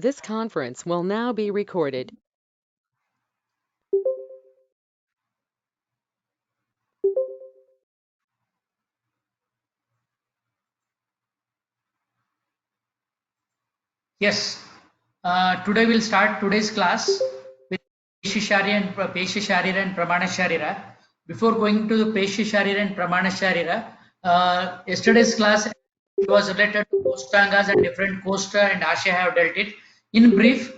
This conference will now be recorded. Yes, today we'll start today's class with Pesha Sharira and Pramana Sharira. Before going to the Pesha Sharira and Pramana Sharira, yesterday's class was related to Kostangas and different Kosta and Asha have dealt it. In brief,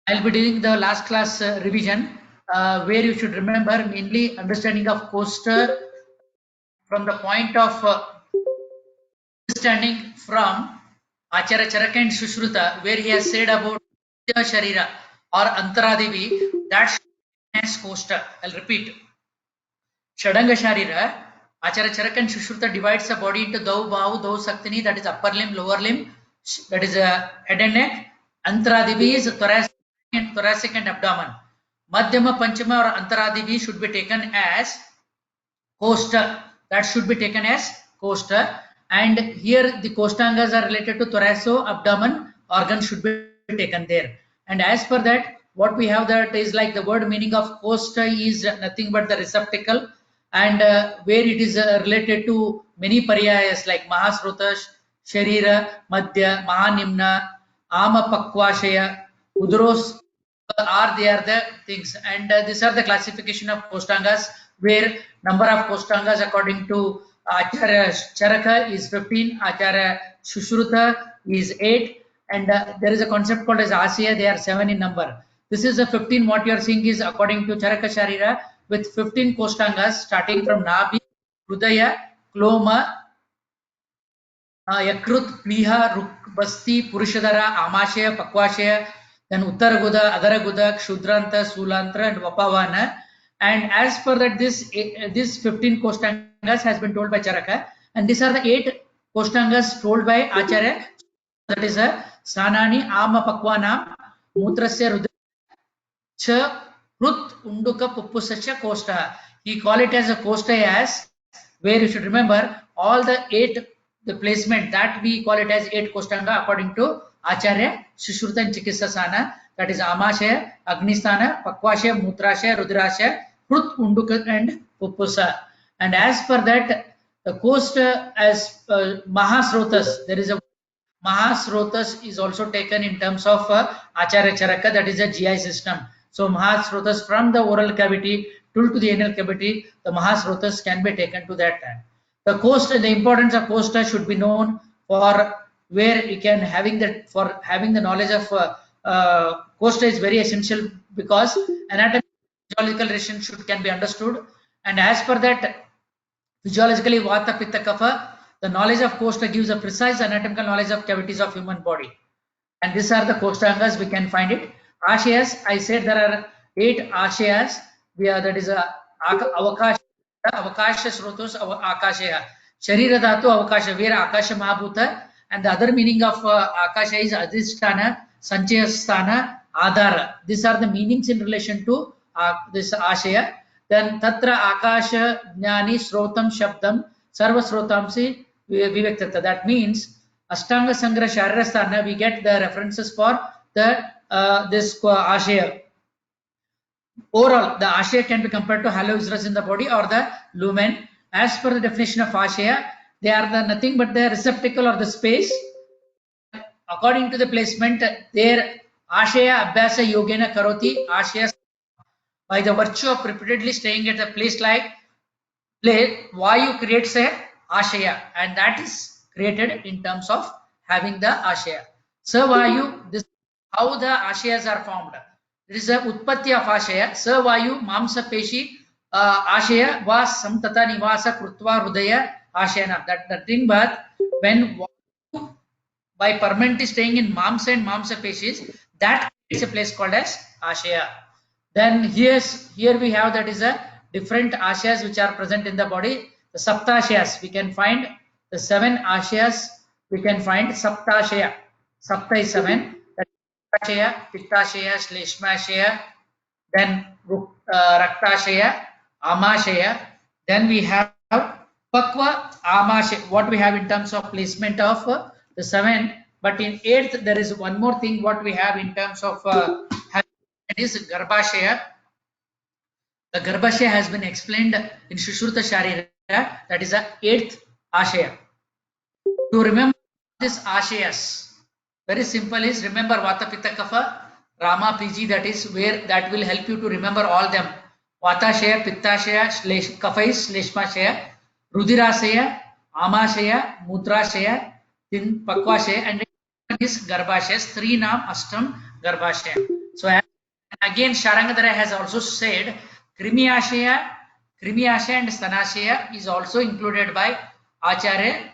I'll be doing the last class revision where you should remember mainly understanding of Kosta from the point of understanding from Acharya Charaka and Sushruta, where he has said about Sharira or Antaradivi, that as Kosta. I'll repeat. Shadanga Sharira, Acharya Charaka and Sushruta divides the body into Dau Bahu, Dau Saktini, that is upper limb, lower limb, that is head and neck. Antaradivi is thoracic and abdomen. Madhyama Panchama or Antaradivi should be taken as Costa. That should be taken as Costa. And here the Costangas are related to thoraco abdomen organ should be taken there. And as per that, what we have that is like the word meaning of Costa is nothing but the receptacle, and where it is related to many paryayas like Mahasrota, Sharira, Madhya, Mahanimna, Ama Pakvashaya, Udros are they are the things, and these are the classification of Kostangas, where number of Kostangas according to Acharya Charaka is 15, Acharya Sushruta is 8, and there is a concept called as Asya, they are 7 in number. This is the 15 what you are seeing is according to Charaka Sharira with 15 Kostangas starting from Nabi, Hrudaya, Kloma, Yakrut, Pliha, Basti, Purushadara, Amashaya, Pakvashaya, then Uttaraguda, Adaraguda, Kshudrantha, Sulantra, and Vapavana. And as per that, this 15 Kostangas has been told by Charaka, and these are the 8 Kostangas told by Acharya. That is a Sanani, Ama Pakwanam, Mutrasya Rudra, Cha, Rut, Unduka, Puppusasya, Kosta. He call it as a Kosta as where you should remember all the 8 the placement that we call it as 8 Kostanga according to Acharya Sushruta and Chikitsasana, that is Amashaya, Agnisthana, Pakvashaya, Mutrashaya, Rudrashaya, Hrut, Unduka and Pupusa. And as per that, the coast as Mahasrotas, there is a Mahasrotas is also taken in terms of Acharya Charaka, that is a GI system. So Mahasrotas from the oral cavity to the anal cavity, the Mahasrotas can be taken to that time. The costa, the importance of costa should be known for where you can having that for having the knowledge of costa is very essential because anatomy physiological relation should can be understood, and as per that physiologically vata pitta kapha, the knowledge of costa gives a precise anatomical knowledge of cavities of human body, and these are the kostangas we can find it. Ashayas, I said there are 8 ashayas. That is a avakash, avakasha srotos, akashaya. Sharira dhatu avakasha, where akasha mahabhuta, and the other meaning of akasha is adhisthana, sanchayasthana, adhara. These are the meanings in relation to this ashaya. Then tatra akasha jnani srotam shabdam sarva srotamsi vivektata. That means Ashtanga Sangra Sharirasthana, we get the references for the this ashaya. Overall, the ashaya can be compared to hollow uterus in the body or the lumen. As per the definition of ashaya, they are the nothing but the receptacle or the space. According to the placement, their ashaya abhyasa yogena karoti ashaya, by the virtue of repeatedly staying at a place like place, Vayu creates a ashaya, and that is created in terms of having the ashaya. So Vayu, this how the ashayas are formed. There is a utpatti of ashaya. So Vayu mamsa peshi ashaya was samtata nivasa krutva hridaya ashayana. That nothing but when Vayu by permanently staying in mamsa and mamsa peshis, that is a place called as ashaya. Then here we have that is a different ashayas which are present in the body. The saptashayas we can find the 7 ashayas we can find saptashaya. Sapta is 7. Rakashaya, Pittashaya, Shleshmashaya, then Raktashaya, Amashaya. Then we have Pakva Amashaya. What we have in terms of placement of the 7 But in eighth, there is one more thing what we have in terms of that is Garbhashaya. The Garbhashaya has been explained in Shushruta Sharira, that is the eighth Ashaya. To remember this Ashayas, very simple is remember Vata Pitta Kapha, Rama PG, that is where that will help you to remember all them. Vatashaya, Pittashaya, Kafais, Shleshmashaya, Rudirashaya, Amashaya, Mutrashaya, then Pakvashaya, and is Garbhashayas, three Nam Ashtam Garbhashaya. So again, Sharangadhara has also said Krimiashaya and Stanashaya is also included by Acharya.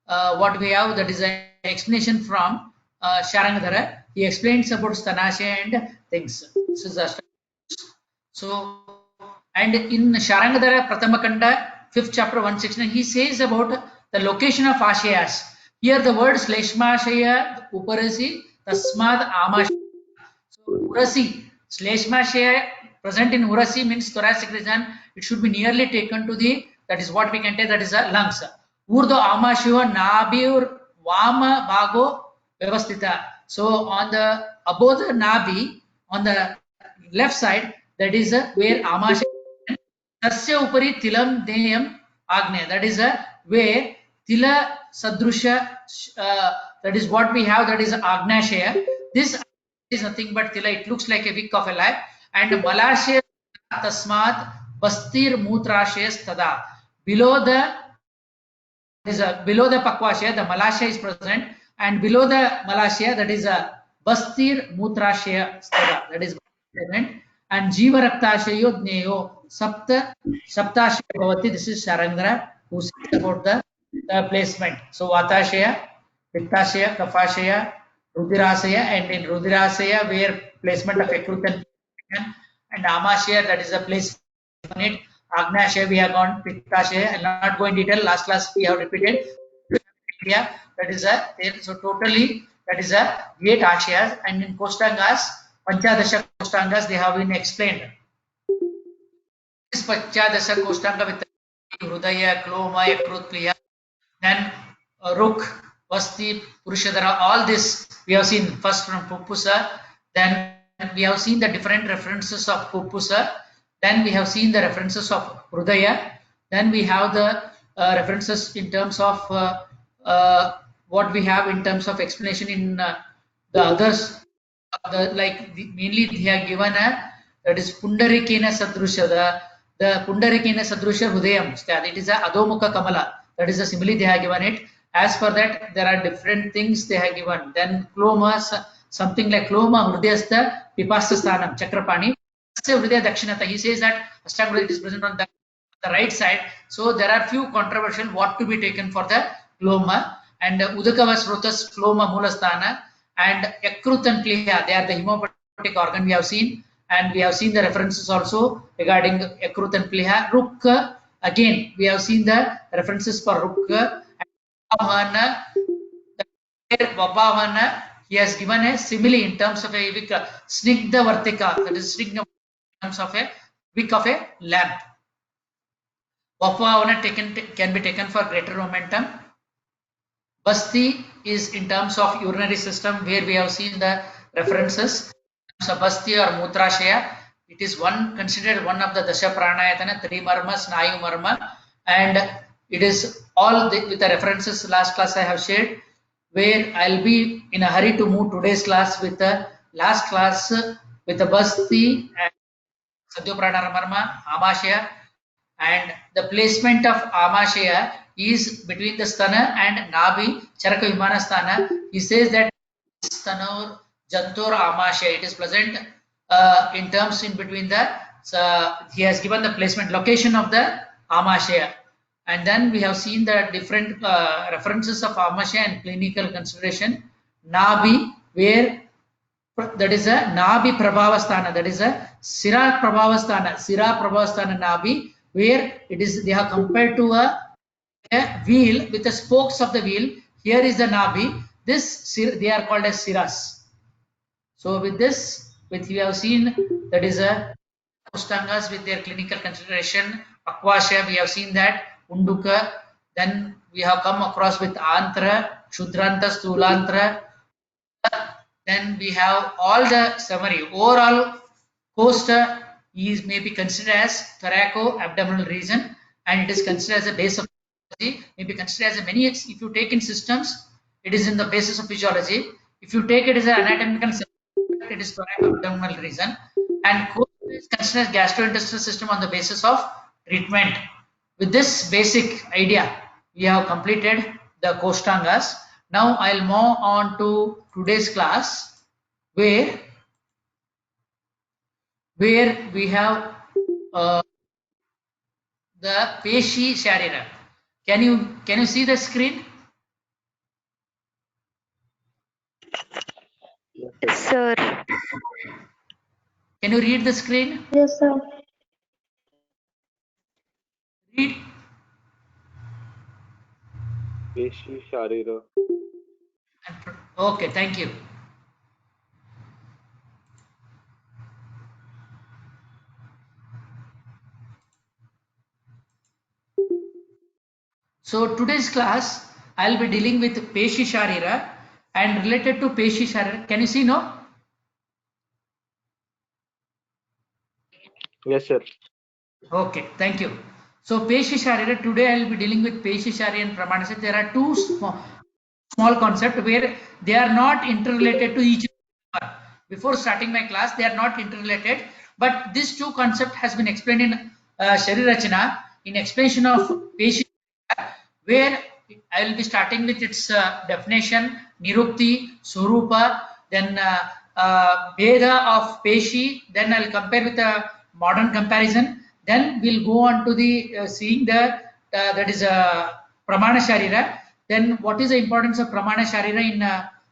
What we have, that is an explanation from Sharangadhara. He explains about Stanashaya and things. This is so, and in Sharangadhara Prathamakanda, 5th chapter 169, he says about the location of Ashayas. Here the word Shleshmashaya Uparasi Tasmad Amashaya. So Urasi, Shleshmashaya present in Urasi means thoracic region. It should be nearly taken to the, that is what we can take, that is a lungs. Urdo Amashiva Nabir Vama Bago Vyavastita. So on the above the Nabi, on the left side, that is where Amashiva. Tasya Upari Tilam Deyam Agne. That is where Tila Sadrusha, that is what we have, that is Agnashaya. This is nothing but Tila, it looks like a wick of a life. And Malashaya Tasmat Bastir Mutrashaya Tada. Below the Pakvashaya, the Malashaya is present, and below the Malashaya, that is a Bastir Mutrashaya Stada, that is present, and Jiva Raktashayo Dneyo Saptashaya Bhavati. This is Sharangadhara who says about the placement. So Vatashaya, Pittashaya, Kafashaya, Rudirasaya, and in Rudirasaya where placement of Ekrutan, and Amashaya, that is the place on it. Agnashaya we have gone, Pittashaya, I'll not go in detail, last class we have repeated. Yeah, that is a, so totally that is a 8 Ashayas, and in Koshtangas, Panchadasha Koshtangas, they have been explained. This Panchadasha Koshtanga with Hrudaya, Kloma, Yakrut, Pliya, then Ruk, Vasti, Purushadhara, all this we have seen first from Pupusa, then we have seen the different references of Pupusa, then we have seen the references of Hrudaya, then we have the references in terms of what we have in terms of explanation in the others, mainly they are given a, that is Pundarikena Sadrusha, the Pundarikena Sadrusha Hudayam, it is a Adhomukha Kamala, that is the simile they have given it. As for that, there are different things they have given. Then Kloma, something like Kloma Hridayastha Pipasasthanam Chakrapani. He says that Ashtanga is present on the right side. So there are few controversial what to be taken for the Kloma, and Udakava Srotas Kloma Mulasthana and Yakrut and Pliha, they are the hemopoietic organ we have seen, and we have seen the references also regarding Yakrut and Pliha. Rukka, again we have seen the references for Rukka. Vabhavana, he has given a simile in terms of a Snigdha Vartika, that is Snigdha in terms of a wick of a lamp. Vabhavana can be taken for greater momentum. Basti is in terms of urinary system, where we have seen the references. So Basti or Mutrashaya, it is considered one of the Dasha Pranayatana, 3 Marma, Snayu Marma, and it is all with the references last class I have shared, where I'll be in a hurry to move today's class with the last class with the Basti and Sadhyoprana Marma, Amashaya, and the placement of Amashaya is between the Stana and Nabi, Charaka Vimana Sthana. He says that Stanor Jantor Amashaya, it is present in terms in between the, he has given the placement location of the Amashaya. And then we have seen the different references of Amashaya and clinical consideration. Nabi, where that is a Nabi Prabhavasthana, that is a Sira Prabhavasthana Nabi, where it is, they have compared to a wheel with the spokes of the wheel. Here is the Nabi. This they are called as Siras. So with this, we have seen that is a Koshtangas with their clinical consideration. Pakvashaya, we have seen that. Unduka. Then we have come across with Antra, Shudrantha, Stulantra, Then we have all the summary. Overall, costa is may be considered as thoraco-abdominal region, and it is considered as a base of physiology. May be considered as a many. If you take in systems, it is in the basis of physiology. If you take it as an anatomical subject, it is thoraco-abdominal region, and costa is considered as gastrointestinal system on the basis of treatment. With this basic idea, we have completed the Kostangas. Now I'll move on to today's class where we have uh, the Peshi Sharira. Can you see the screen? Yes, sir. Can you read the screen? Yes, sir. Read. Peshi Sharira. Okay, thank you. So today's class, I'll be dealing with Peshi Sharira and related to Peshi Sharira. Can you see no? Yes, sir. Okay, thank you. So Peshi Sharira, today I will be dealing with Peshi Sharira and Pramanasya. There are two small concepts where they are not interrelated to each other. Before starting my class, they are not interrelated, but this two concept has been explained in Sharirachana in explanation of Peshi, where I will be starting with its definition, Nirukti, Surupa, then Veda of Peshi, then I'll compare with a modern comparison, then we'll go on to the seeing the that is Pramana Sharira, then what is the importance of Pramana Sharira in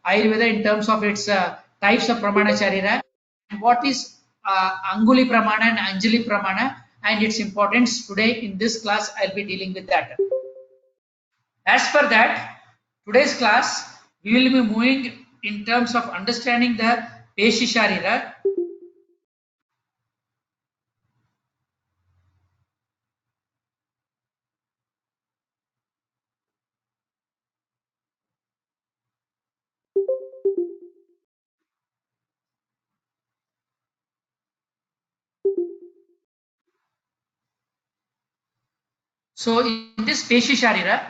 Ayurveda in terms of its types of Pramana Sharira, and what is Anguli Pramana and Anjali Pramana and its importance. Today in this class I'll be dealing with that. As per that, today's class we will be moving in terms of understanding the Peshi Sharira. So in this Peshi Sharira,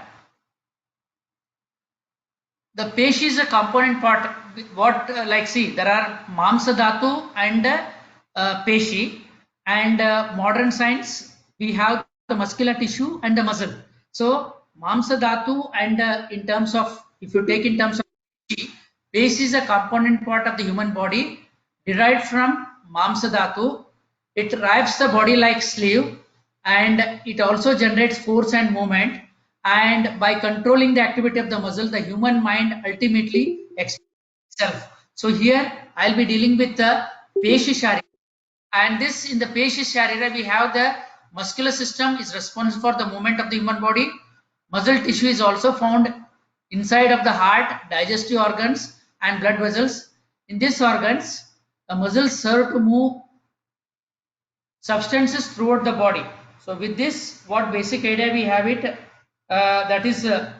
the peshi is a component part. What like see, there are mamsa dhatu and peshi, and modern science we have the muscular tissue and the muscle. So mamsa dhatu and in terms of, if you take in terms of peshi, peshi is a component part of the human body derived from mamsa dhatu. It wraps the body like sleeve, and it also generates force and movement, and by controlling the activity of the muscle, the human mind ultimately expresses itself. So here I'll be dealing with the Peshi Sharira, and this in the Peshi Sharira we have the muscular system is responsible for the movement of the human body. Muscle tissue is also found inside of the heart, digestive organs and blood vessels. In these organs, the muscles serve to move substances throughout the body. So with this, what basic idea we have it, that is the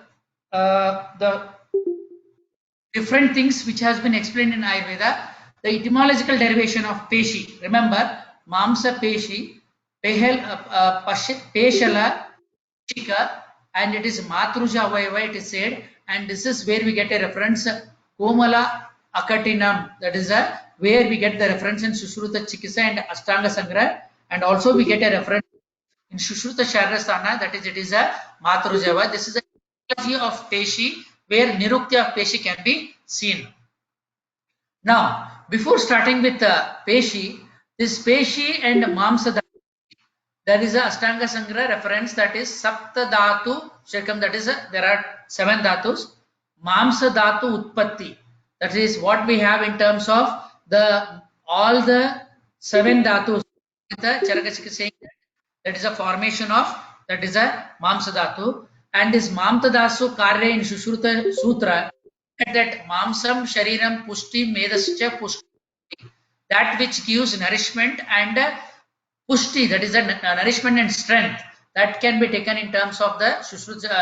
different things which has been explained in Ayurveda. The etymological derivation of peshi. Remember, mamsa peshi, peshala, chika, and it is matruja avayava, it is said, and this is where we get a reference komala akatinam, that is where we get the reference in Sushruta Chikisa and Ashtanga Sangra, and also we get a reference in Sushruta Sharasthana, that is it is a matrujava. This is a typology of peshi where nirukti of peshi can be seen. Now, before starting with peshi, this peshi and mamsa, there is a Ashtanga Sangra reference, that is Sapta Dhatu Shekam, that is there are 7 dhatus. Mamsa Dhatu Utpatti, that is what we have in terms of the all the 7 dhatus. The Charakachika saying that is a formation of, that is a Mamsa Dhatu, and this Mamta Dasu Karya in Sushruta Sutra, that Mamsam Shariram Pushti Medascha Pushti, that which gives nourishment and pushti, that is a nourishment and strength, that can be taken in terms of the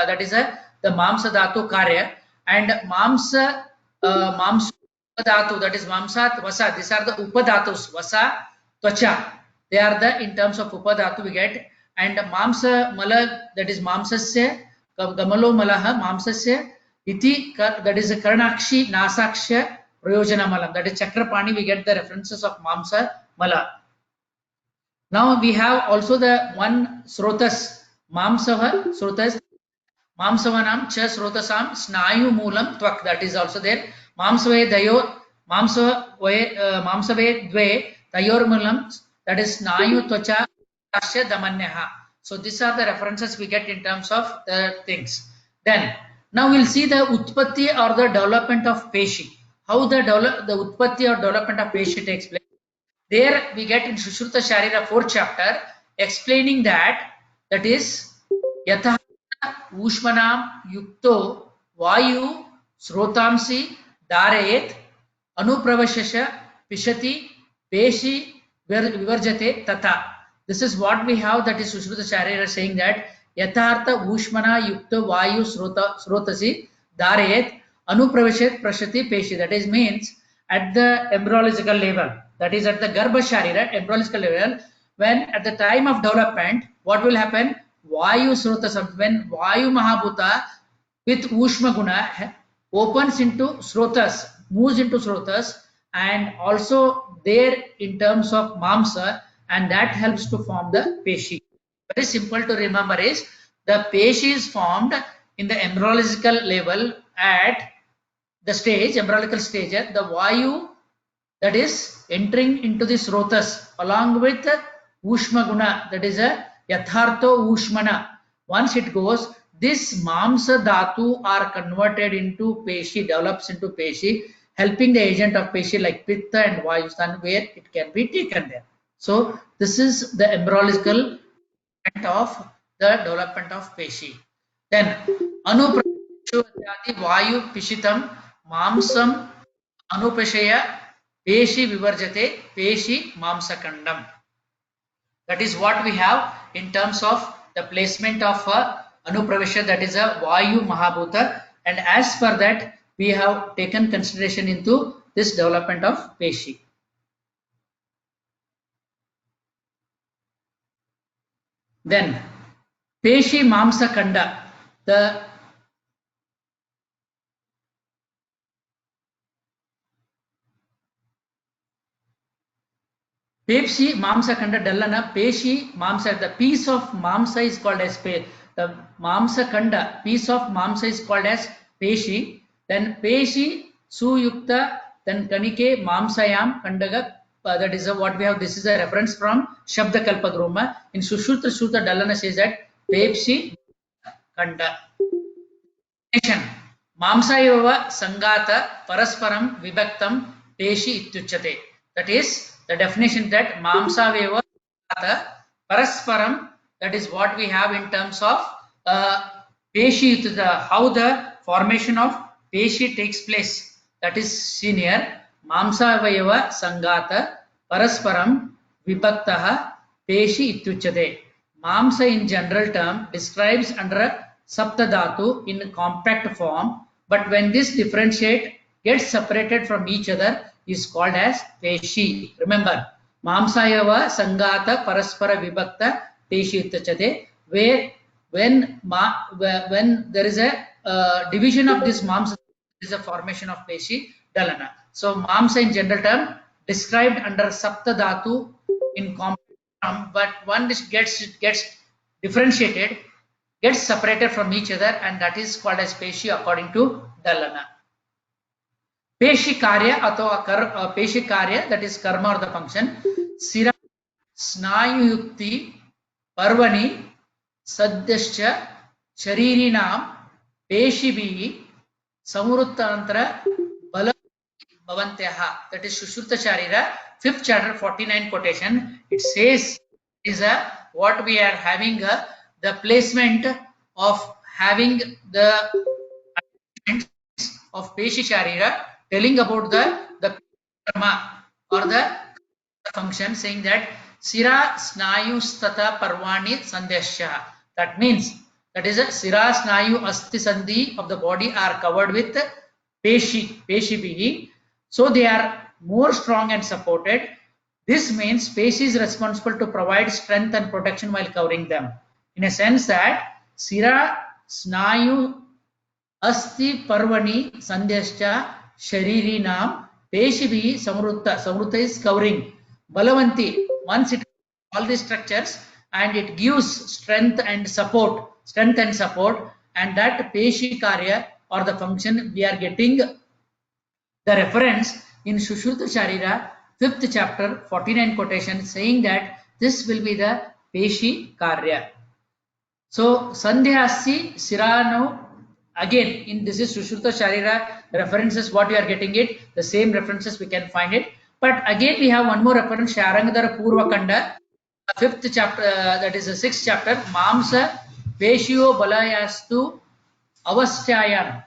that is the mamsa dhatu karya, and mamsa mamsa Upadhatu, that is mamsat, vasa. These are the upadhatus. Vasa, tvacha. They are the in terms of upadhatu we get. And mamsa mala, that is mamsasya. Gamalo malaha mamsasya. Iti, that is a karnakshi nasaksha prayojana malam. That is chakrapani. We get the references of mamsa mala. Now we have also the one srotas. Mamsava srotas. Mamsavanam cha srotasam snayu moolam tvak. That is also there. Mamsave dayo mamsave dve tayor moolam. That is snayu tvacha tasya damanyaha. So these are the references we get in terms of the things. Then now we'll see the utpatti or the development of peshi. How the utpatti or development of peshi takes place. There we get in Sushruta Sharira 4th chapter explaining that is yatha ऊष्मनाम युक्तो वायु स्रोतांसी धारयेत अनुप्रवशश पिशति पेशी विवर्जते तथा. This is what we have, that is Sushruta Sharira saying that यथार्थ ऊष्मना युक्त वायु स्रोतसी धारयेत अनुप्रवशेत प्रशति पेशी. That is means at the embryological level, that is at the Garbha Sharira embryological level, when at the time of development what will happen? Vayu Srotasam, when Vayu Mahabhuta with Ushma Guna opens into Srotas, moves into Srotas, and also there in terms of Mamsa, and that helps to form the Peshi. Very simple to remember is the Peshi is formed in the embryological level at the stage, embryological stage, the Vayu that is entering into the Srotas along with Ushma Guna, that is a Yathartho Ushmana. Once it goes, this Mamsa Dhatu are converted into Peshi, develops into Peshi, helping the agent of Peshi like Pitta and Vayusthan where it can be taken there. So this is the embryological of the development of Peshi. Then Anuprashati Vayu Pishitam Mamsam Anupashaya Peshi Vivarjate Peshi Mamsakandam. That is what we have in terms of the placement of Anupravesha, that is a Vayu Mahabhuta, and as per that we have taken consideration into this development of Peshi. Then Peshi Mamsa Kanda, the Peshi Mamsa Kanda Dallana, Peshi Mamsa, the piece of Mamsa is called as Pe. The Mamsa Kanda, piece of Mamsa is called as Peshi. Then Peshi Suyukta, then Kanike Mamsayam Kandaga. That is what we have. This is a reference from Shabda Kalpagroma. In Sushruta Shruta Dallana says that Peshi Kanda. Mamsayova Sangata Parasparam Vibhaktam Peshi Ityuchate. That is the definition that Mamsaveva Parasparam, that is what we have in terms of Peshi, how the formation of Peshi takes place. That is seen here. Mamsaveva Sangata Parasparam Vibhaktaha Peshi Ityuchate. Mamsa in general term describes under Saptadhatu in compact form, but when this differentiate gets separated from each other is called as Peshi. Remember, Mamsayava Sangata Paraspara Vibhakta Peshi Ityuchate, where when there is a division of this Mamsa, there is a formation of Peshi Dalana. So Mamsa in general term described under Saptadhatu in compact form, but one gets differentiated, gets separated from each other, and that is called as Peshi according to Dalana. Peshi Karya atho Peshi Karya, that is karma or the function. Sira Snayu Yukti Parvani Sadyascha Sharirinam Peshi Bhi Samuruttantra Bala Bhavantyaha. That is Sushruta Sharira 5th chapter 49 quotation. It says is what we are having the placement of having the of Peshi Sharira, telling about the karma or the function, saying that Sira Snayu Stata Parvani Sandhyasya. That means that is a Sira Snayu Asti Sandhi of the body are covered with Peshi Bihi. So they are more strong and supported. This means Peshi is responsible to provide strength and protection while covering them. In a sense that Sira, Snayu, Asti, Parvani, Sandhyascha, Shariri Nam, Peshibi, Samrutta. Samrutta is covering. Balavanti, once it all these structures and it gives strength and support, and that Peshi Karya or the function we are getting the reference in Sushruta Sharira, 5th chapter, 49 quotation, saying that this will be the Peshi Karya. So, Sandhyasi Sirano, again, in this is Sushruta Sharira references, what we are getting it, the same references we can find it. But again, we have one more reference, Sharangadara Purva Kanda, 5th chapter, that is the 6th chapter, Mamsa Peshio Balayastu Avastyayan.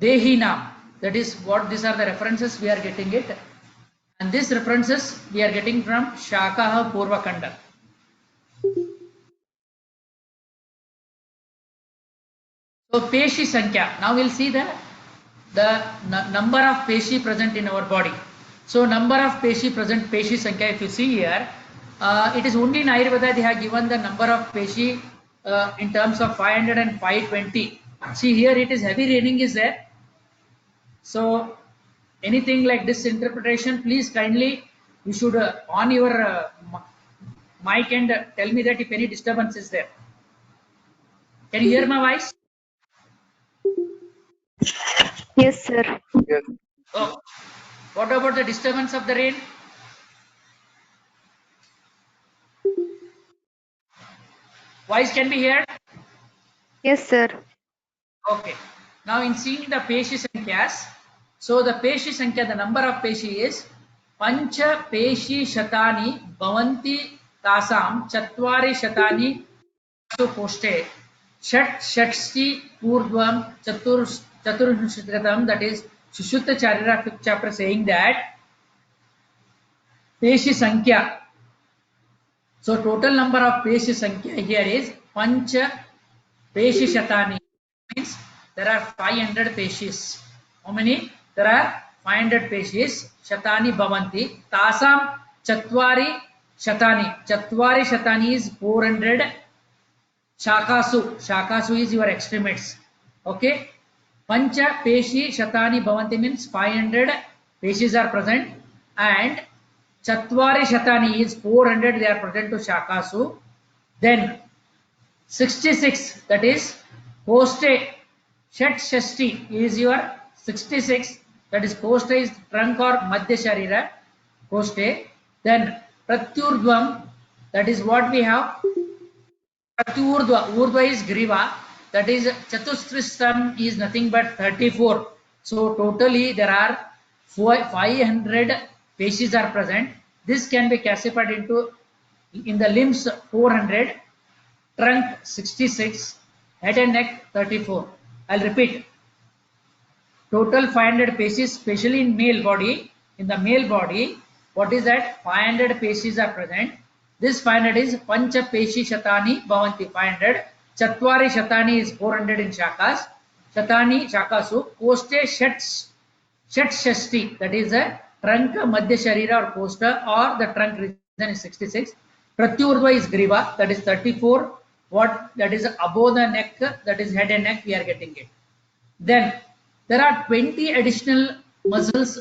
Dehinam. That is what these are the references we are getting it. And these references we are getting from Shakaha Purvakanda. So Peshi Sankhya. Now we'll see the number of Peshi present in our body. So number of Peshi present, Peshi Sankhya, if you see here, it is only in Ayurveda they have given the number of Peshi in terms of 500 and 520. See here it is heavy raining is there. So anything like this interpretation, please kindly you should on your mic and tell me that if any disturbance is there. Can you hear my voice? Yes, sir. Yes. Oh, what about the disturbance of the rain? Voice can be heard? Yes, sir. Okay. Now in seeing the Peshi Sankhya's, so the Peshi Sankhya, the number of Peshi is Pancha Peshi Shatani Bhavanti Tasam Chatvari Shatani to Poste Shat Shatsti Purdvam Chaturshritam, that is Sushruta Charira 5th chapter, saying that Peshi Sankhya. So total number of Peshi Sankhya here is Pancha Peshi Shatani, means there are 500 Peshis. How many? There are 500 Peshis. Shatani Bhavanti. Tasam Chatvari Shatani. Chatvari Shatani is 400. Shakasu. Shakasu is your extremities. Okay. Pancha Peshi Shatani Bhavanti means 500 Peshis are present, and Chatvari Shatani is 400, they are present to Shakasu. Then 66, that is Poste Shat Shasti is your 66, that is Poste is trunk or Madhya Sharira Poste. Then Pratyurdvam, that is what we have. Pratyurdva, Urdva is Griva, that is Chatustristam is nothing but 34. So totally there are 500 Peshis are present. This can be classified into in the limbs 400, trunk 66, head and neck 34. I'll repeat. Total 500 Peshis, especially in male body. In the male body, what is that? 500 Peshis are present. This 500 is Pancha Peshi Shatani Bhavanti 500. Chatvari Shatani is 400 in Shakas. Shatani Shakasu. Poste Shat Shasti, that is a trunk Madhya Sharira or Posta, or the trunk region is 66. Pratyurdva is Griva, that is 34. What that is above the neck, that is head and neck, we are getting it. Then there are 20 additional muscles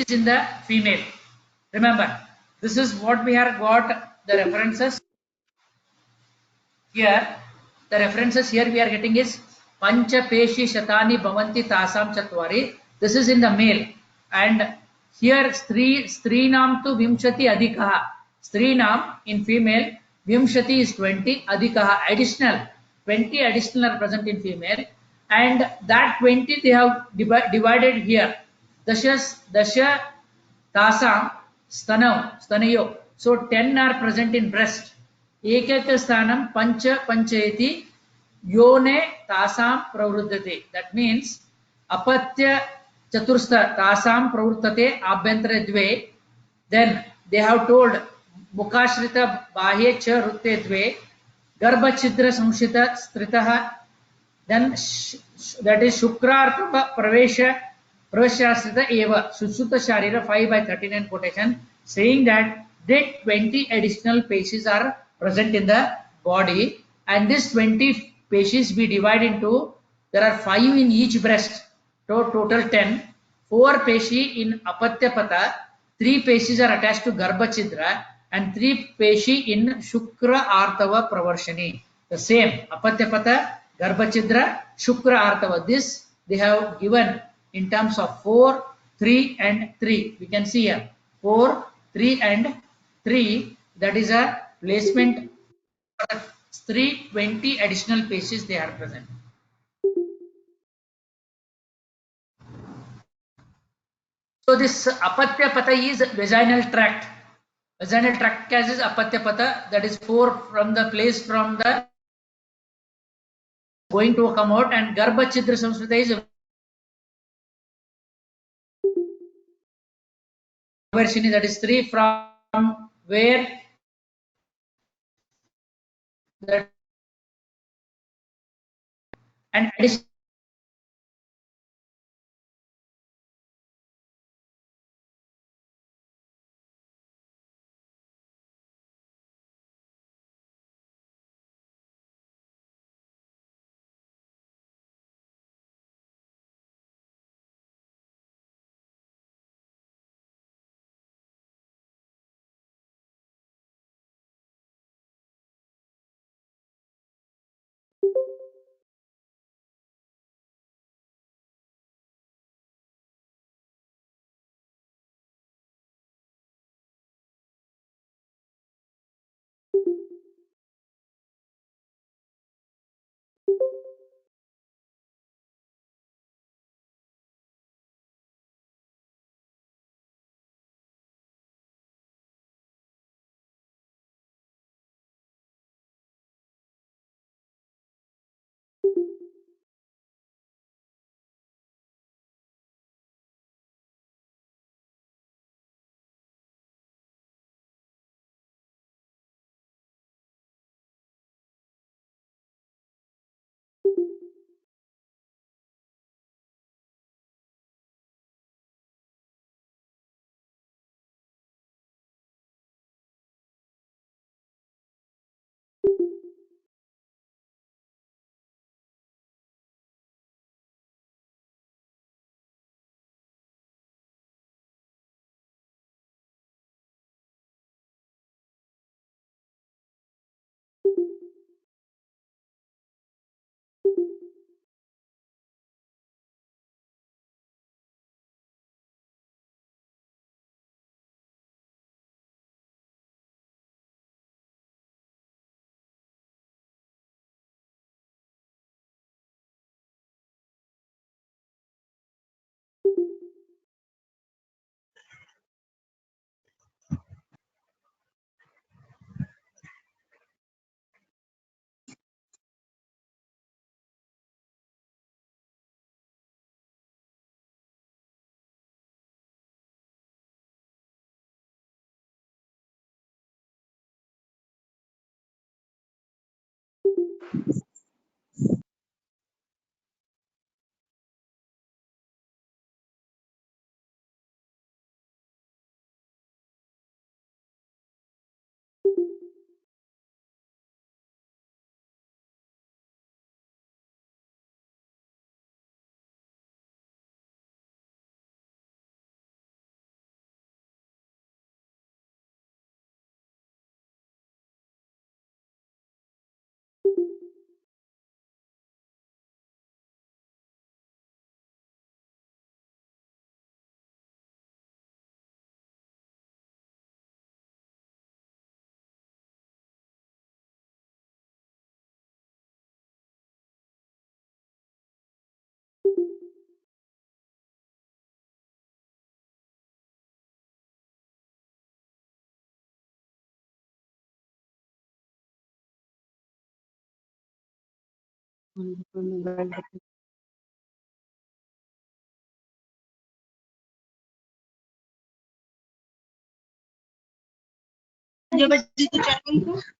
in the female. Remember, this is what we have got the references here. The references here we are getting is Pancha Peshi Shatani Bhavanti Tasam Chatvari. This is in the male. And here Strinam to Vimshati Adhikaha. Strinam in female, Vimshati is 20, Adhikaha additional. 20 additional are present in female. And that 20 they have divided here. Dasha Tasam Stanayo. So 10 are present in breast. Ekaka Sthanam Pancha Panchayati Yone Tasam Pravruddhate. That means Apatya Chaturstha Tasam Pravruddhate Abhyantara Dve. Then they have told Mukashrita Bahye Cha Rutte Dve, Garbha Chidra Samshita Stritaha. Then that is Shukrartha Pravesha Pravashyasrita eva Sushuta Sharira 5/39 quotation saying that the 20 additional pages are present in the body, and this 20 pages we divide into, there are 5 in each breast, so total 10, 4 peshi in Apatyapata, 3 pages are attached to Garbha Chidra, and 3 peshi in Shukra Artava Pravarshani. The same Apatyapata, Garbha Chidra, Shukra Artava. This they have given in terms of 4, 3 and 3. We can see here 4, 3 and 3. That is a placement for the 320 additional pages they are present. So this apatya pata is vaginal tract. Vaginal tract is apatya pata, that is 4 from the place from the going to come out, and Garbha Chidra Samskrita is Varshini, that is 3 from where that, and addition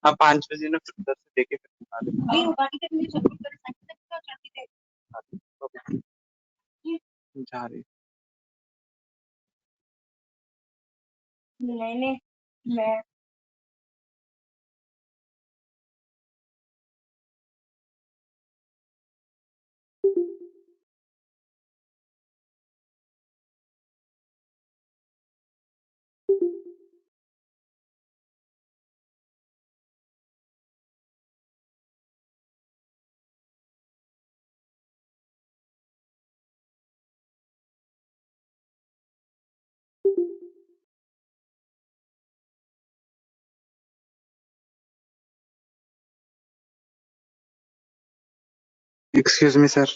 हाँ 5 बजे ना फिर उधर से देके फिर बता दे। जा रही नहीं नहीं मैं Excuse me, sir.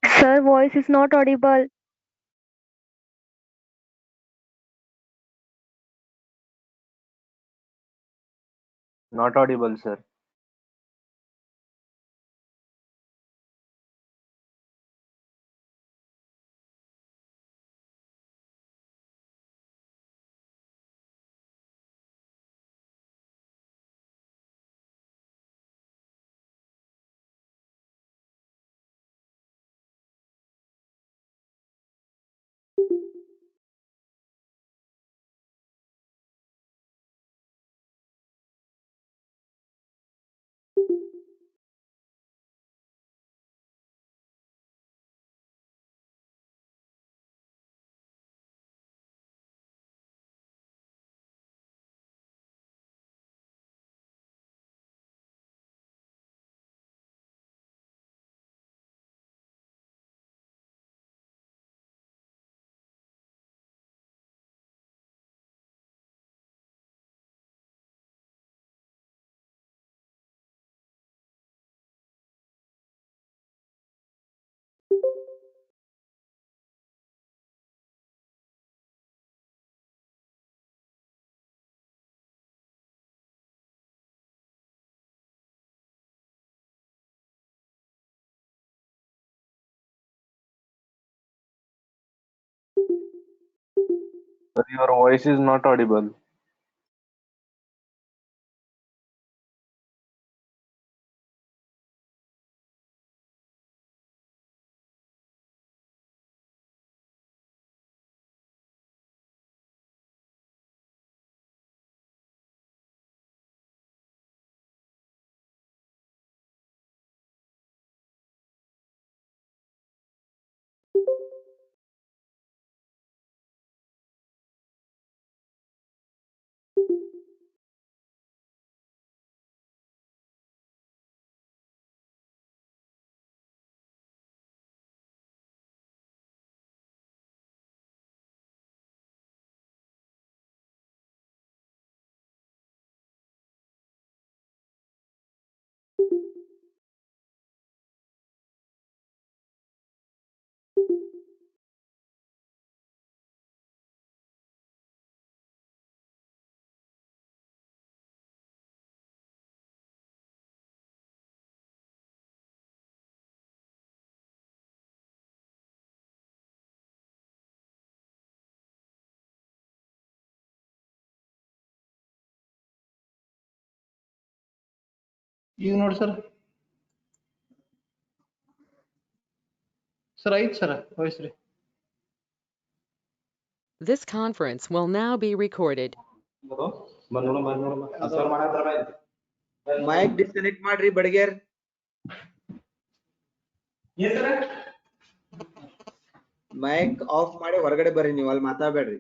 sir voice is not audible. Not audible, sir. Sir, your voice is not audible. ಈಗ ನೋಡಿ ಸರ್ ಸರ್ ಐತ್ ಸರ್ ವಾಯ್ಸ್ ರೀ This conference will now be recorded. Mike disconnect ಮಾಡ್ರಿ ಬಡಗೇರ್ ಮೈಕ್ ಆಫ್ ಮಾಡಿ ಹೊರಗಡೆ ಬರ್ರಿ ನೀವು ಅಲ್ಲಿ ಮಾತಾಡ್ಬೇಡ್ರಿ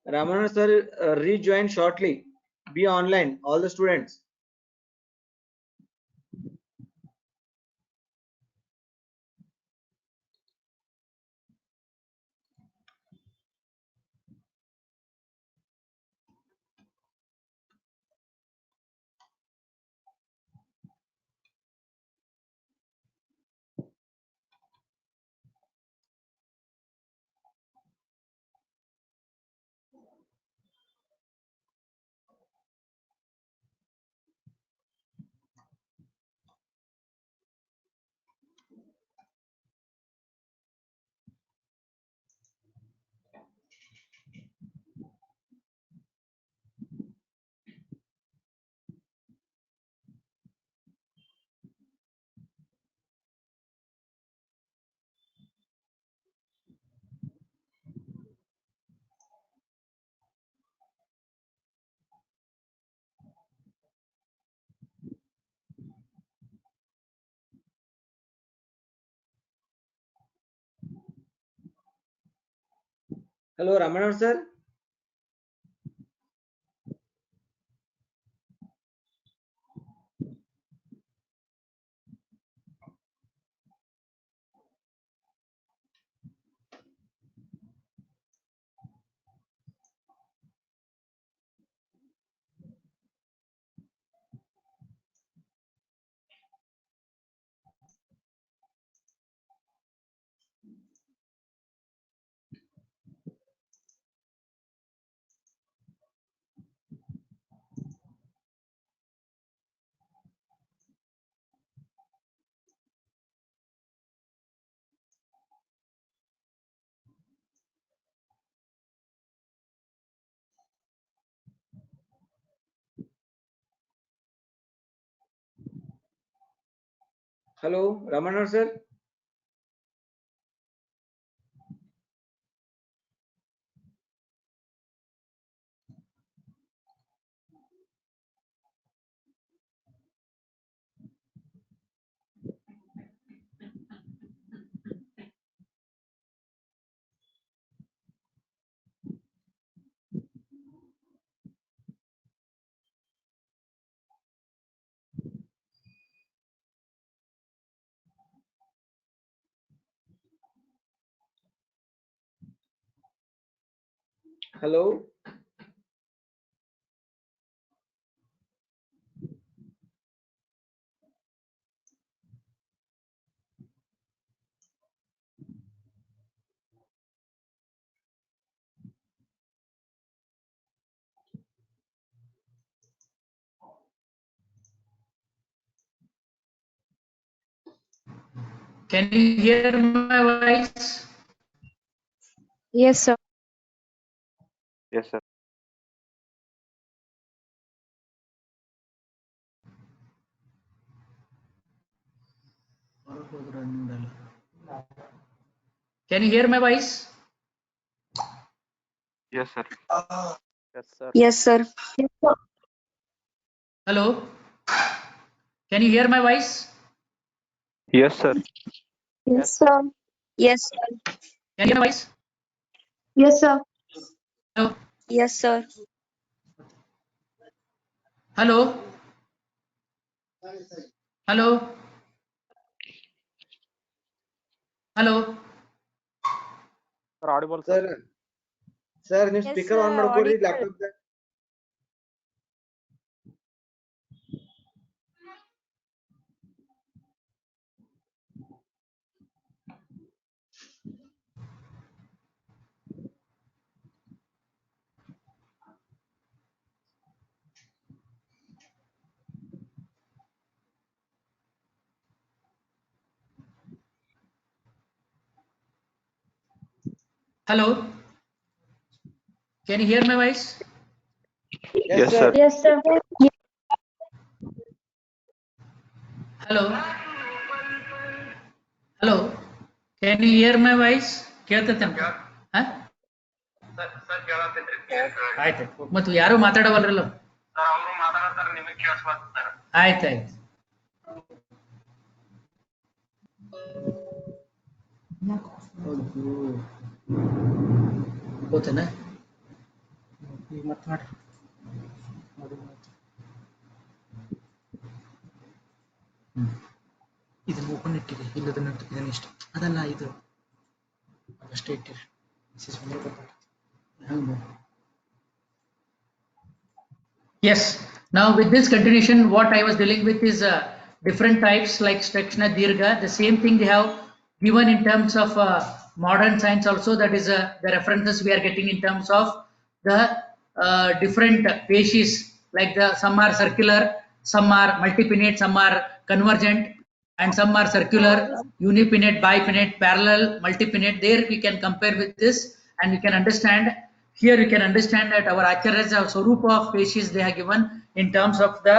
Ramana sir rejoin shortly. Be online, all the students. Hello, Ramanan sir. Hello, Ramanan sir. Hello. Can you hear my voice? Yes, sir. Yes, sir. Can you hear my voice? Yes, sir. Yes, sir. Yes, sir. Hello? Can you hear my voice? Yes, sir. Yes, sir. Yes, sir. Can you hear my voice? Yes, sir. Hello? Yes, sir. Hello? Hello? Hello? Sir, audible, sir. Sir, sir, ನೀವು Yes, speaker sir. On ಮಾಡ್ಕೊರಿ Audible. Laptop. Hello? Can you hear my voice? Yes, Yes, sir. sir. Yes, sir. Hello? Hello? Can you hear my voice? ಕೇಳ್ತೈತೇನ್? ಹಾ? ಆಯ್ತು ಮತ್ತು ಯಾರು ಮಾತಾಡವಲ್ರಲ್ಲ. ಆಯ್ತಾಯ್ತು. ಗೊತ್ತೇನ? ಈಗ ಮತ್ತೆ ಮಾಡಿ. ಇದನ್ನ ಓಪನ್ ಇಟ್ಟಿರಿ, ಇಲ್ಲದನ್ನ ಇದನ್ನ ಇಷ್ಟ ಅದಲ್ಲ, ಇದು ಅಷ್ಟೇ ಇಟ್ಟಿರಿ. Yes. Now with this continuation, what I was dealing with is different types like Strakshna, Dirgha. The same thing they have given in terms of modern science also. That is the references we are getting in terms of the different species. Like some are circular, some are multipinnate, some are convergent, and some are circular, unipinnate, bipinnate, parallel, multipinnate. There we can compare with this, and we can understand. Here you can understand that our acharyas have swarupa of species they have given in terms of the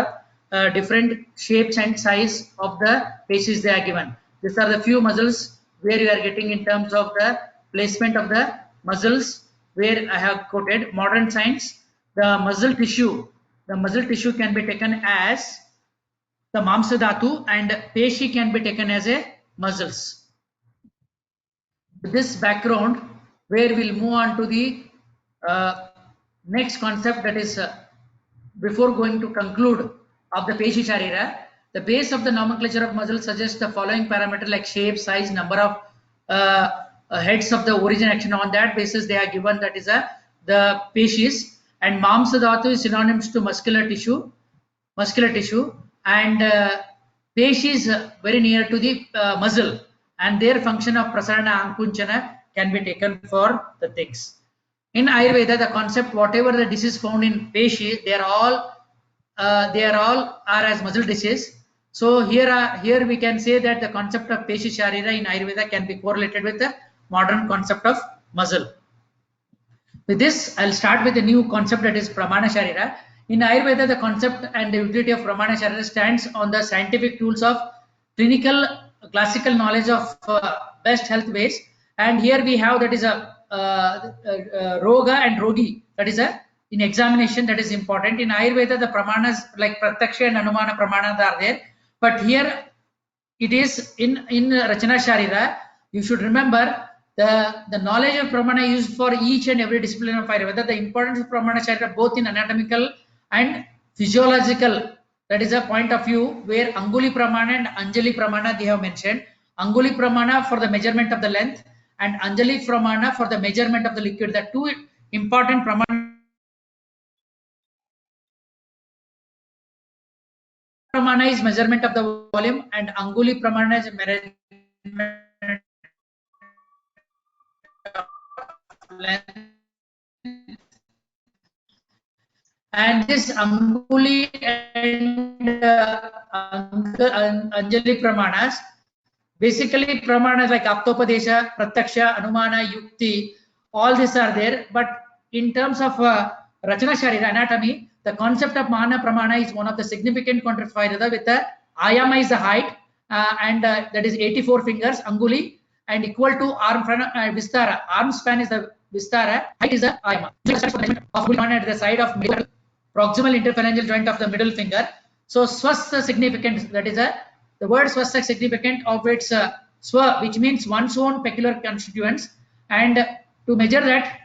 different shapes and size of the species they are given. These are the few muscles where you are getting in terms of the placement of the muscles where I have quoted modern science. The muscle tissue can be taken as the mamsa dhatu and peshi can be taken as a muscles. With this background, where we'll move on to the next concept, that is before going to conclude of the Peshi Sharira. The base of the nomenclature of muscle suggests the following parameter like shape, size, number of heads of the origin action. On that basis they are given, that is the Peshis, and Mamsa Dhatu is synonyms to muscular tissue, and Peshi is very near to the muscle, and their function of Prasarana Ankunchana can be taken for the things. In Ayurveda, the concept, whatever the disease found in Peshi, they are all as muscle disease. So here we can say that the concept of Peshi Sharira in Ayurveda can be correlated with the modern concept of muscle. With this, I'll start with a new concept, that is Pramana Sharira. In Ayurveda, the concept and the utility of Pramana Sharira stands on the scientific tools of clinical, classical knowledge of best health ways. And here we have, that is a Roga and Rogi, that is in examination, that is important. In Ayurveda, the Pramanas like Pratyaksha and Anumana Pramanas are there. But here it is in Rachana Sharira. You should remember the knowledge of Pramana used for each and every discipline of Ayurveda. The importance of Pramana Sharira both in anatomical and physiological, that is a point of view, where Anguli Pramana and Anjali Pramana they have mentioned. Anguli Pramana for the measurement of the length and Anjali Pramana for the measurement of the liquid. The two important Pramana is measurement of the volume, and Anguli Pramana is measurement of length. And this Anguli and Anjali Pramanas, basically Pramanas like Aptopadesha, Pratyaksha, Anumana, Yukti, all these are there. But in terms of Rachana Sharira anatomy, the concept of Mana Pramana is one of the significant contributions with the Ayama is the height, and that is 84 fingers, Anguli, and equal to arm Vistara. Arm span is the Vistara, height is the Ayama. Of at the side of middle, proximal interphalangeal joint of the middle finger. So Swastha significance, that is the word Swastha significant of its Swa, which means one's own peculiar constituents, and to measure that,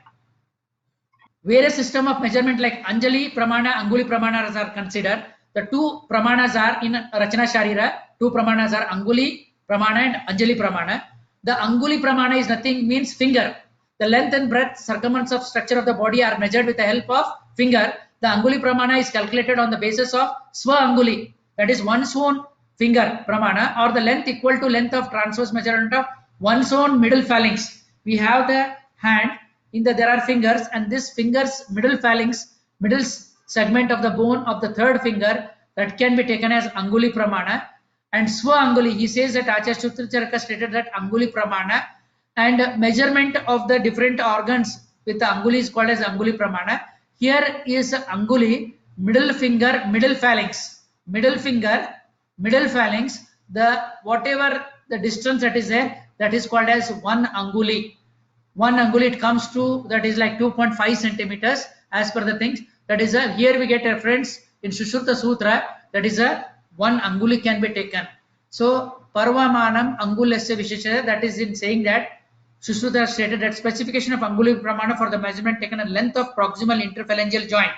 various system of measurement like Anjali Pramana, Anguli Pramanas are considered. The two Pramanas are in Rachana Sharira. Two Pramanas are Anguli Pramana and Anjali Pramana. The Anguli Pramana is nothing, means finger. The length and breadth, circumference of structure of the body are measured with the help of finger. The Anguli Pramana is calculated on the basis of Swa Anguli, that is one's own finger Pramana, or the length equal to length of transverse measurement of one's own middle phalanx. We have the hand, there are fingers, and this finger's middle phalanx, middle segment of the bone of the third finger, that can be taken as Anguli Pramana. And Swa Anguli, he says that Acharya Sutracharaka stated that Anguli Pramana, and measurement of the different organs with the Anguli is called as Anguli Pramana. Here is Anguli, middle finger, middle phalanx, middle finger, middle phalanx, the whatever the distance that is there, that is called as 1 Anguli. 1 Anguli, it comes to, that is like 2.5 centimeters as per the things. That is here we get a reference in Sushruta Sutra, that is 1 Anguli can be taken. So Parvamanam Angulasya Visheshaya, that is in saying that Sushruta stated that specification of Anguli Pramana for the measurement taken at length of proximal interphalangeal joint,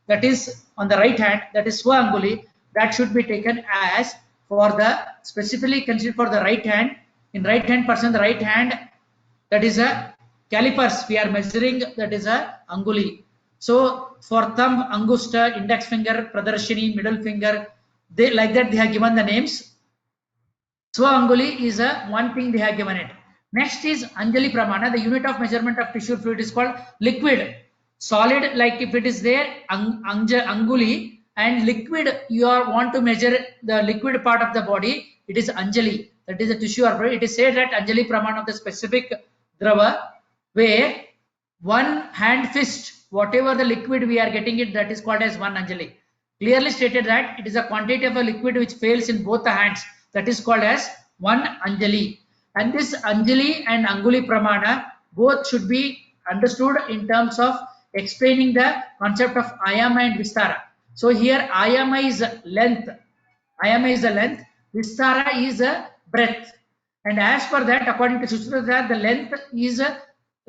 that is on the right hand, that is Swa Anguli, that should be taken as for the specifically considered for the right hand. In right hand person, the right hand, that is a calipers we are measuring, that is a Anguli. So for thumb, Angusta, index finger, Pradarshini, middle finger, they like that they have given the names. Swa Anguli is one thing they have given it. Next is Anjali Pramana. The unit of measurement of tissue fluid is called liquid. Solid, like if it is there, Anguli, and liquid, you want to measure the liquid part of the body, it is Anjali. That is the tissue or fluid. It is said that Anjali Pramana of the specific Drava, where one hand fist, whatever the liquid we are getting it, that is called as 1 Anjali. Clearly stated that it is a quantity of a liquid which fails in both the hands, that is called as 1 Anjali. And this Anjali and Anguli Pramana both should be understood in terms of explaining the concept of Ayama and Vistara. So here Ayama is length, Ayama is the length, Vistara is a breadth. And as per that, according to Sushruta, the length is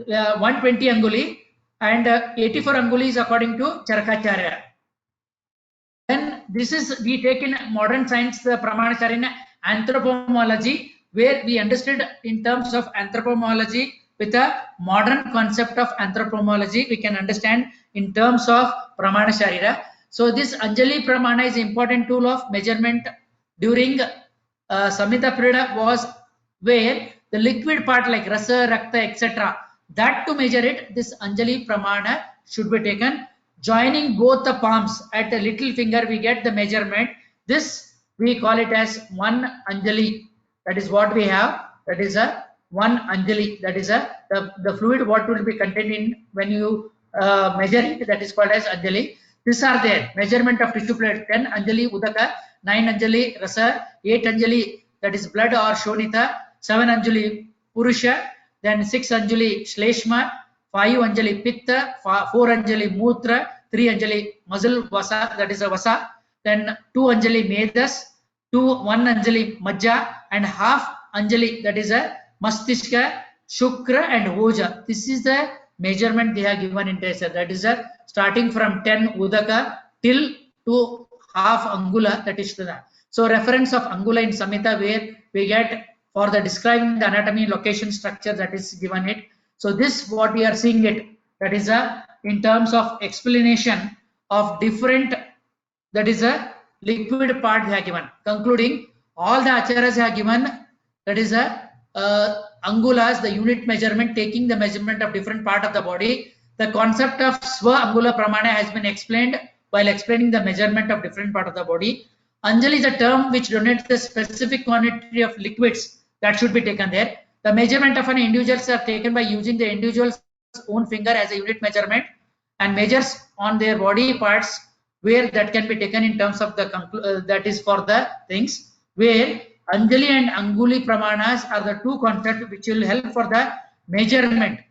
120 anguli, and 84 anguli is according to Charakacharya. Then this is we take in modern science the Pramanacharya in anthropomology, where we understood in terms of anthropomology with a modern concept of anthropomology we can understand in terms of Pramana Sharira. So this Anjali Pramana is important tool of measurement during Samhita period was where the liquid part like Rasa, Rakta, etc. that to measure it, this Anjali Pramana should be taken. Joining both the palms at the little finger we get the measurement. This we call it as one Anjali. That is what we have. That is a one Anjali. That is a the fluid what will be contained in when you measure it. That is called as Anjali. These are there. Measurement of tissue plate 10 Anjali Udaka, 9 Anjali Rasa, 8 Anjali that is blood or Shonita, 7 Anjali Purusha, then 6 Anjali Shleshma, 5 Anjali Pitta, 4 Anjali Mutra, 3 Anjali Muscle Vasa, that is a Vasa, then 2 Anjali Medas, 1 Anjali Majja, and half Anjali that is a Mastishka, Shukra, and Hoja. This is the measurement they have given in Tesa. That is a starting from 10 Udaka till to half Angula, that is Shuddha. So reference of Angula in Samhita where we get for the describing the anatomy, location, structure that is given it. So this what we are seeing it, that is a in terms of explanation of different, that is a liquid part they are given. Concluding, all the acharyas have given, that is a angulas, the unit measurement, taking the measurement of different part of the body. The concept of Swa Angula Pramana has been explained while explaining the measurement of different part of the body. Anjali is a term which denotes the specific quantity of liquids that should be taken there. The measurement of an individual are taken by using the individual's own finger as a unit measurement and measures on their body parts where that can be taken in terms of the that is for the things where Anjali and Anguli Pramanas are the two concepts which will help for the measurement,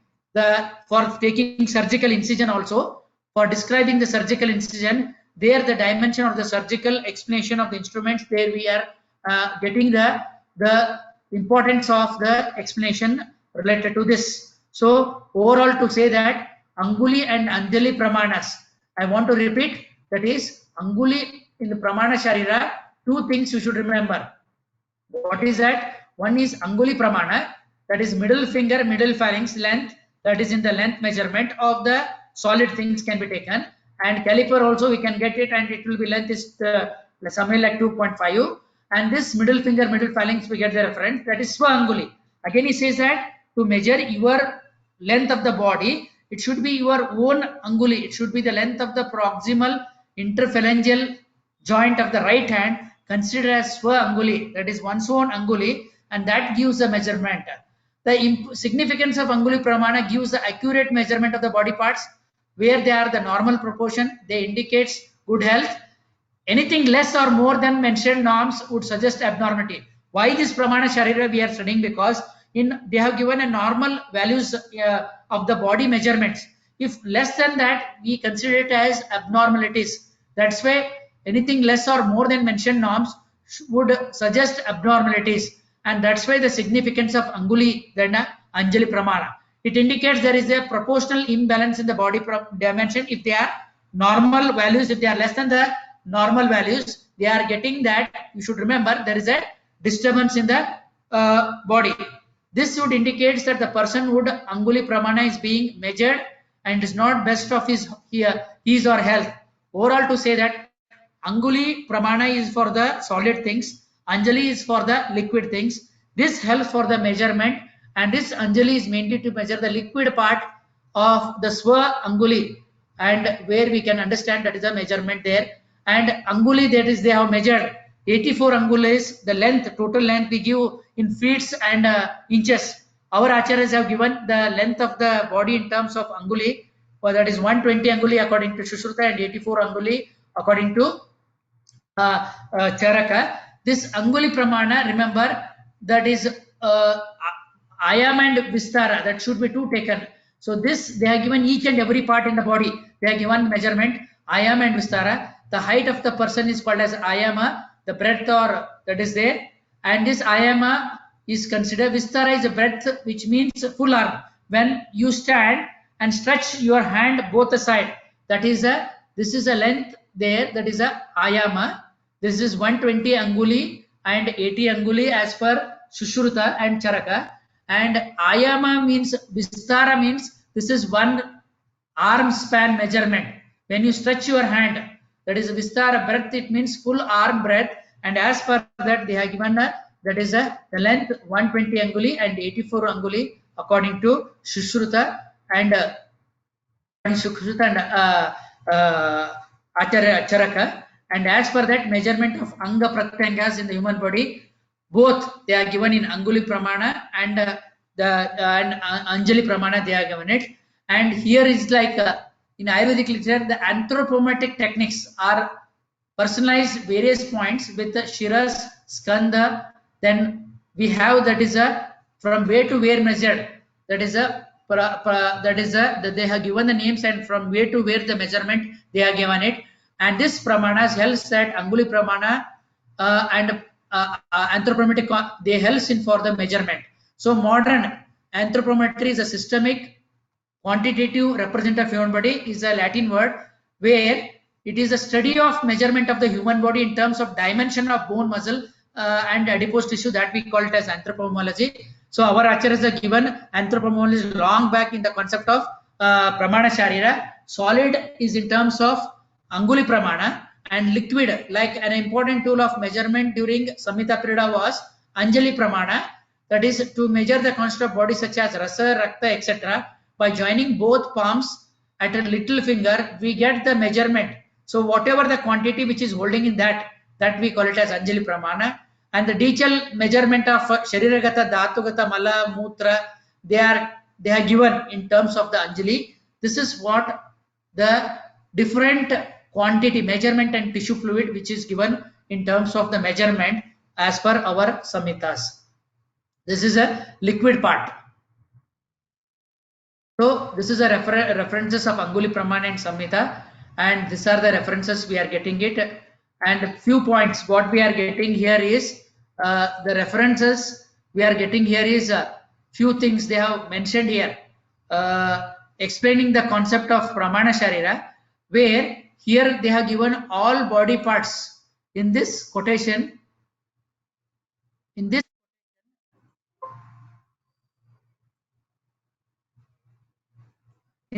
for taking surgical incision also, for describing the surgical incision, there the dimension of the surgical explanation of the instruments, there we are getting the importance of the explanation related to this. So overall to say that Anguli and Anjali Pramanas, I want to repeat, that is Anguli in the Pramana Sharira, two things you should remember. What is that? One is Anguli Pramana, that is middle finger, middle phalanx length, that is in the length measurement of the solid things can be taken, and caliper also we can get it, and it will be length is somewhere like 2.5, and this middle finger, middle phalanx we get the reference, that is Swa Anguli. Again he says that to measure your length of the body, it should be your own Anguli, it should be the length of the proximal interphalangeal joint of the right hand, considered as Swa Anguli, that is one's own Anguli, and that gives a measurement. The significance of Anguli Pramana gives the accurate measurement of the body parts where they are the normal proportion, they indicates good health. Anything less or more than mentioned norms would suggest abnormality. Why this Pramana Sharira we are studying? Because they have given a normal values of the body measurements. If less than that, we consider it as abnormalities. That's why anything less or more than mentioned norms would suggest abnormalities, and that's why the significance of Anguli then Anjali Pramana. It indicates there is a proportional imbalance in the body dimension. If they are normal values, if they are less than the normal values, they are getting that. You should remember there is a disturbance in the body. This would indicate that the person would Anguli Pramana is being measured and is not best of his or health. Overall to say that Anguli Pramana is for the solid things, Anjali is for the liquid things. This helps for the measurement, and this Anjali is mainly to measure the liquid part of the Swa Anguli, and where we can understand that is a measurement there. And Anguli, that is they have measured 84 Angulis, the length, total length we give in feet and inches. Our acharyas have given the length of the body in terms of Anguli, that is 120 Anguli according to Sushruta and 84 Anguli according to Charaka. This Anguli Pramana, remember, that is Ayam and Vistara, that should be two taken. So this, they have given each and every part in the body. They have given measurement, Ayam and Vistara. The height of the person is called as Ayama, the breadth or that is there. And this Ayama is considered, Vistara is a breadth which means full arm. when you stand and stretch your hand both aside. That is a, this is a length there, that is a ayama. This is 120 anguli and 80 anguli as per Sushruta and Charaka. And ayama means, vistara means, this is one arm span measurement. When you stretch your hand, that is vistara breadth, it means full arm breadth. And as per that, they have given that is the length 120 anguli and 84 anguli according to Sushruta and Sushruta and Charaka. And as per that, measurement of anga pratyangas in the human body, both they are given in anguli pramana and anjali pramana, they are given it. And here is like in Ayurvedic literature, the anthropometric techniques are personalized various points with the shiras, skandha. Then we have that is a from where to where measured. That is a that they have given the names, and from where to where the measurement they are given it. And this pramanas helps that anguli pramana and anthropometric they helps in for the measurement. So modern anthropometry is a systemic quantitative representative of human body, is a Latin word where it is a study of measurement of the human body in terms of dimension of bone, muscle and adipose tissue, that we call it as anthropomology. So our acharyas have given anthropomology long back in the concept of pramana sharira. Solid is in terms of anguli pramana, and liquid, like an important tool of measurement during Samhita period was anjali pramana, that is to measure the constituent of body such as rasa, rakta, etc. By joining both palms at a little finger, we get the measurement. So whatever the quantity which is holding in that we call it as anjali pramana. And the detailed measurement of shariragata, dhatugata, mala, mutra, they are given in terms of the anjali. This is what the different quantity measurement and tissue fluid which is given in terms of the measurement as per our samhitas. This is a liquid part. So this is a references of Anguli Pramana and Samhita, and these are the references we are getting it. And few points what we are getting here is the references we are getting here is few things they have mentioned here, explaining the concept of Pramana Sharira, where here they have given all body parts in this quotation. In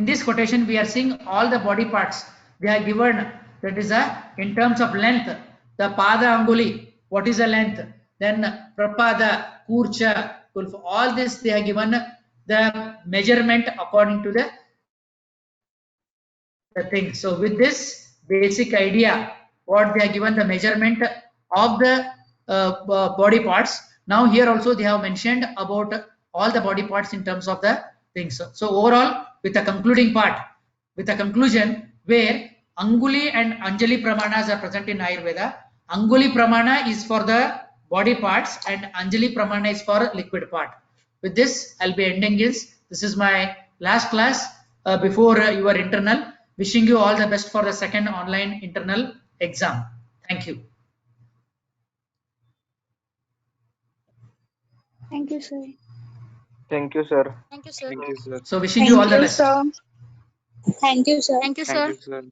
this quotation, we are seeing all the body parts they are given, that is in terms of length, the pada anguli, what is the length, then prapada, kurcha, kulfa, all this they are given the measurement according to the thing. So with this basic idea, what they are given the measurement of the body parts. Now here also they have mentioned about all the body parts in terms of the things. So overall, with a concluding part, with a conclusion where Anguli and Anjali Pramanas are present in Ayurveda. Anguli Pramana is for the body parts and Anjali Pramana is for liquid part. With this, I'll be ending this. This is my last class before your internal. Wishing you all the best for the second online internal exam. Thank you. Thank you, sir. Thank you, sir. Thank you, sir. Thank you, sir. So wishing you all the best. Thank you, sir. Thank you, Thank sir. you, sir.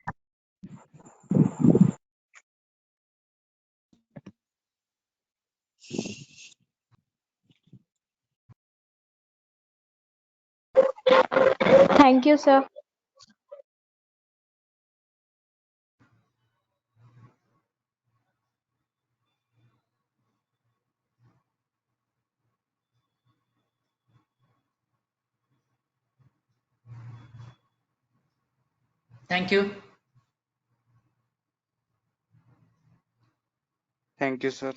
Thank you, sir. Thank you. Thank you, sir.